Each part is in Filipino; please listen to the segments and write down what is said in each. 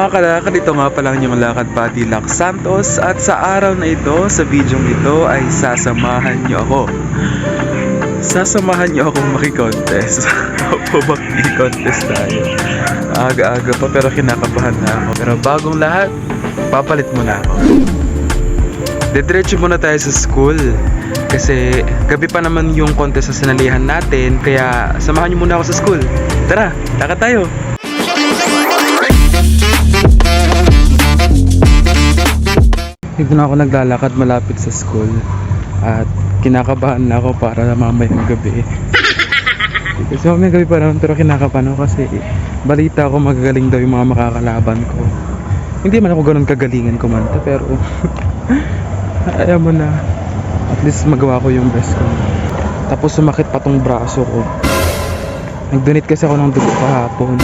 mga kalakad, ito nga pa lang yung Lakad Buddy Lac Santos at sa araw na ito, sa videong ito ay sasamahan nyo ako. Sasamahan nyo akong makikontest. Opo, makikontest tayo. Aga-aga pa pero kinakabahan na ako. Pero bagong lahat, papalit muna ako. Diretso muna tayo sa school. Kasi gabi pa naman yung contest sa sinalihan natin. Kaya samahan nyo muna ako sa school. Tara, lakad tayo. Dito na ako naglalakad malapit sa school. At kinakabahan na ako para mamayang gabi. Kasi mamayang gabi pa naman pero kinakabahan ako kasi balita ko magagaling daw yung mga makakalaban ko. Hindi man ako ganun kagalingan kumanta pero ayaw mo na. At least magawa ko yung best ko. Tapos sumakit pa tong braso ko. Nag-donate kasi ako ng dugo kahapon.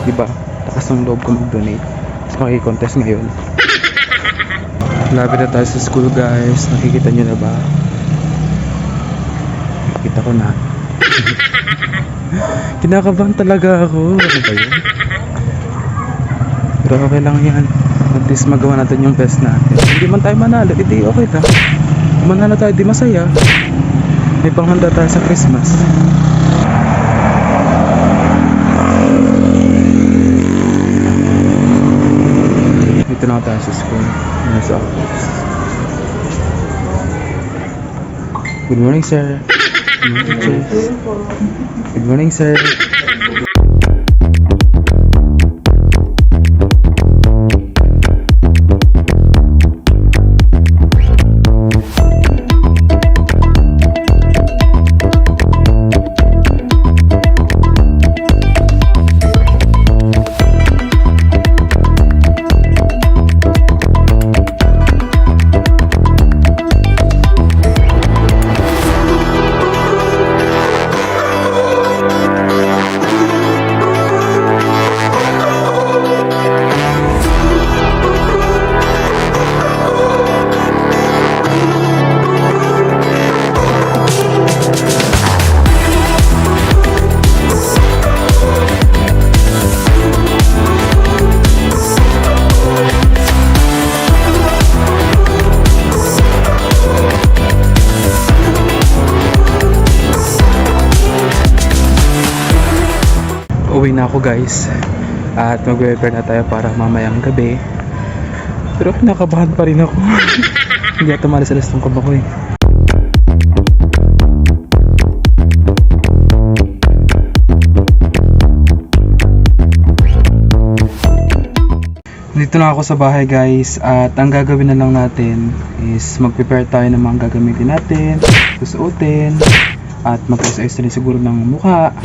Diba? Takas ng loob ko mag-donate. Tapos makikontest ngayon. Malapit na tayo sa school guys. Nakikita nyo na ba? Nakikita ko na. Kinakabahan talaga ako. Ano ba yun? Pero okay lang yan. At least magawa natin yung best natin. Hindi man tayo manalo, hindi okay ta. Manalo tayo, di masaya. May panghanda tayo sa Christmas. Dito na tayo sa school. Nasa office. Good morning, sir. Good morning, teachers. Good morning, sir. Uwi na ako guys at mag-prepare na tayo para mamayang gabi, pero kinakabahan pa rin ako. Hindi ako tumalas-alas tong kaba ko eh. Dito na ako sa bahay guys at ang gagawin na lang natin is mag-prepare tayo ng mga gagamitin natin, susuotin at mag-ayos din siguro ng mukha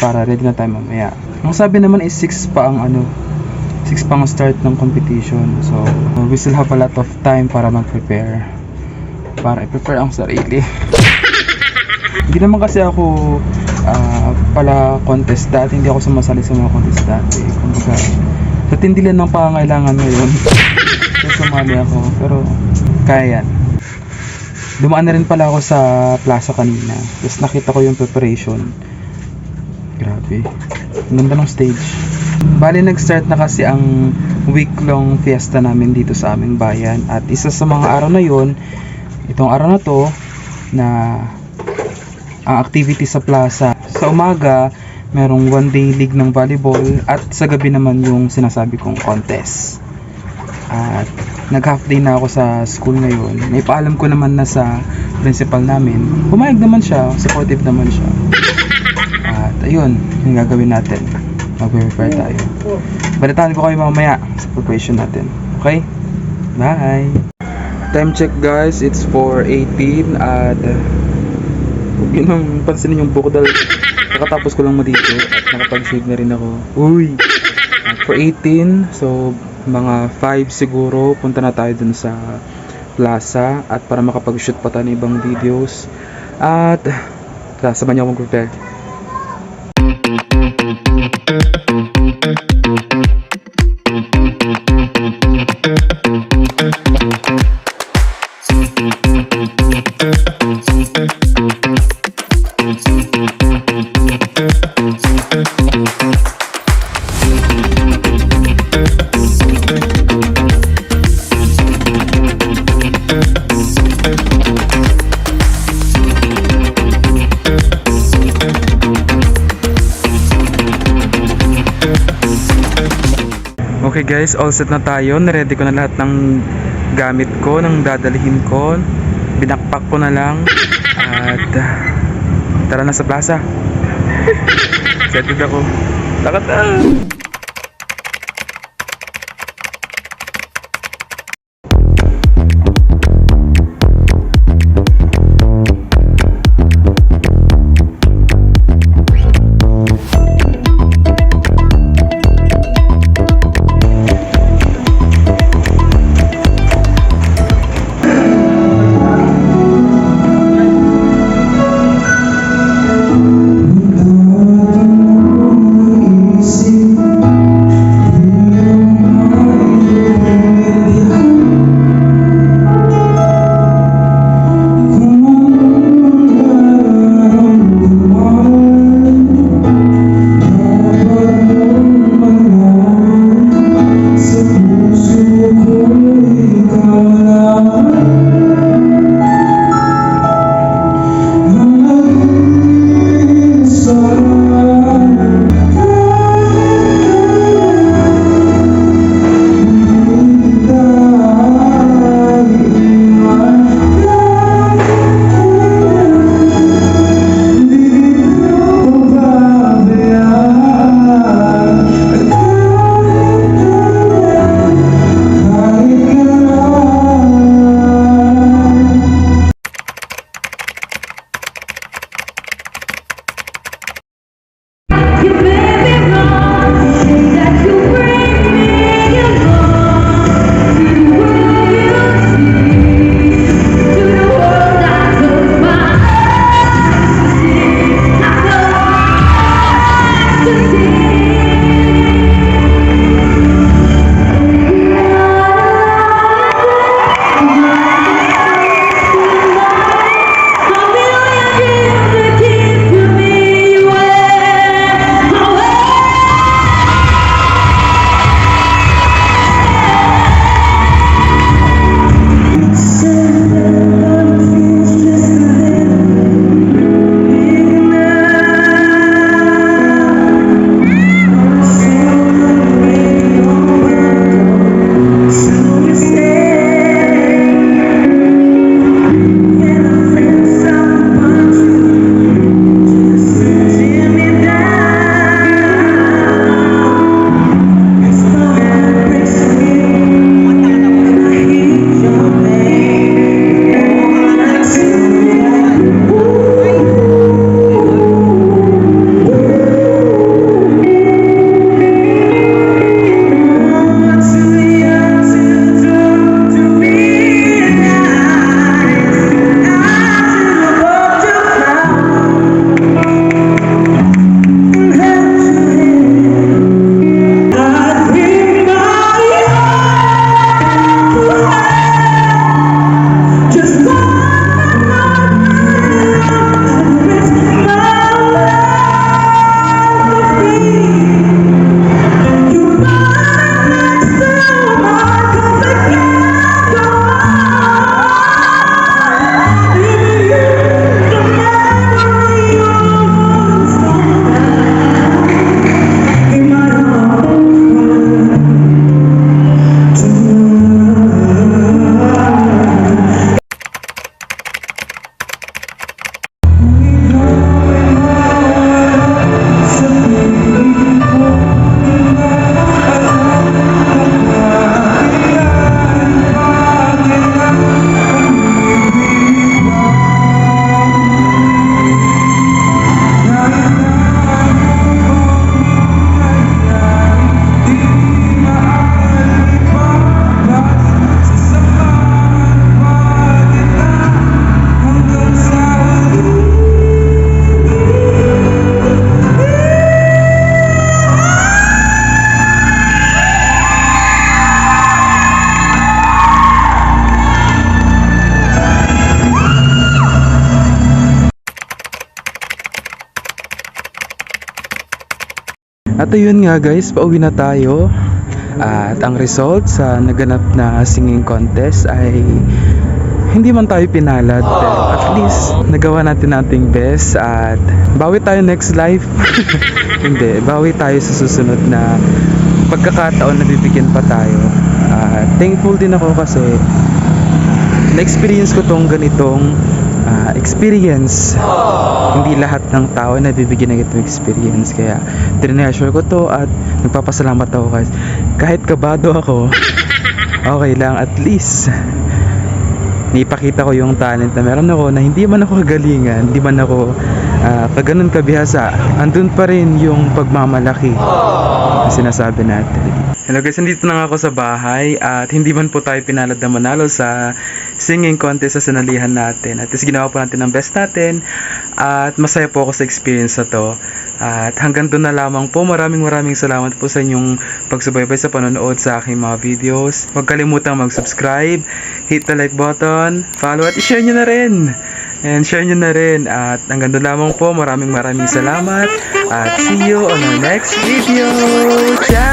para ready na tayo mamaya. Ang sabi naman is 6 pa ang 6 pa ang start ng competition. So we still have a lot of time para mag-prepare. Para i-prepare ang sarili. Hindi naman kasi ako pala contest dati. Hindi ako sumasali sa mga contest dati. Kumbaga, sa tindi lang ng pangangailangan ngayon. So sumali ako. Pero kaya yan. Dumaan na rin pala ako sa plaza kanina. Tapos nakita ko yung preparation. Grabe. Ang ganda ng stage. Bali nag-start na kasi ang week-long fiesta namin dito sa aming bayan. At isa sa mga araw na yon, itong araw na to, na ang activity sa plaza. Sa umaga, merong one-day league ng volleyball. At sa gabi naman yung sinasabi kong contest. At nag-half day na ako sa school ngayon. May paalam ko naman na sa principal namin. Pumayag naman siya, supportive naman siya. At ayun, yung gagawin natin. Mag-prepare tayo. Balitaan ko kayo mamaya sa preparation natin. Okay? Bye! Time check guys, it's 4:18 at huwag yun ang pansinin yung buko dahil nakatapos ko lang mo dito at nakapag-shave na rin ako. Uy! At 4:18, so mga 5 siguro punta na tayo dun sa plaza at para makapag-shoot pa tayo ng ibang videos. At sabahan niyo akong prepare. Okay guys, all set na tayo. Naready ko na lahat ng gamit ko, ng dadalhin ko. Binakpak ko na lang. At tara na sa plaza. Excited ako. Takot na! At ayun nga guys, pauwi na tayo. At ang result sa naganap na singing contest ay hindi man tayo pinalad, pero at least nagawa natin nating best. At bawi tayo next life. Hindi, bawi tayo sa susunod na pagkakataon na bibigyan pa tayo. Thankful din ako kasi na-experience ko tong ganitong experience. Hindi lahat ng tao na bibigyan ng itong experience, kaya tinashare ko to at nagpapasalamat ako guys. Kahit kabado ako, okay lang, at least naipakita ko yung talent na meron ako, na hindi man ako kagalingan, hindi man ako kaganon kabihasa, andun pa rin yung pagmamalaki na sinasabi natin. Hello guys, nandito na nga ako sa bahay at hindi man po tayo pinalad na manalo sa singing contest sa sinalihan natin. At least ginawa po natin ang best natin at masaya po ako sa experience na to. At hanggang doon na lamang po. Maraming salamat po sa inyong pagsubaybay sa panonood sa aking mga videos. Huwag kalimutang mag-subscribe, hit the like button, follow at i-share nyo na rin. And share nyo na rin. At hanggang doon lamang po. Maraming salamat. At see you on our next video. Ciao!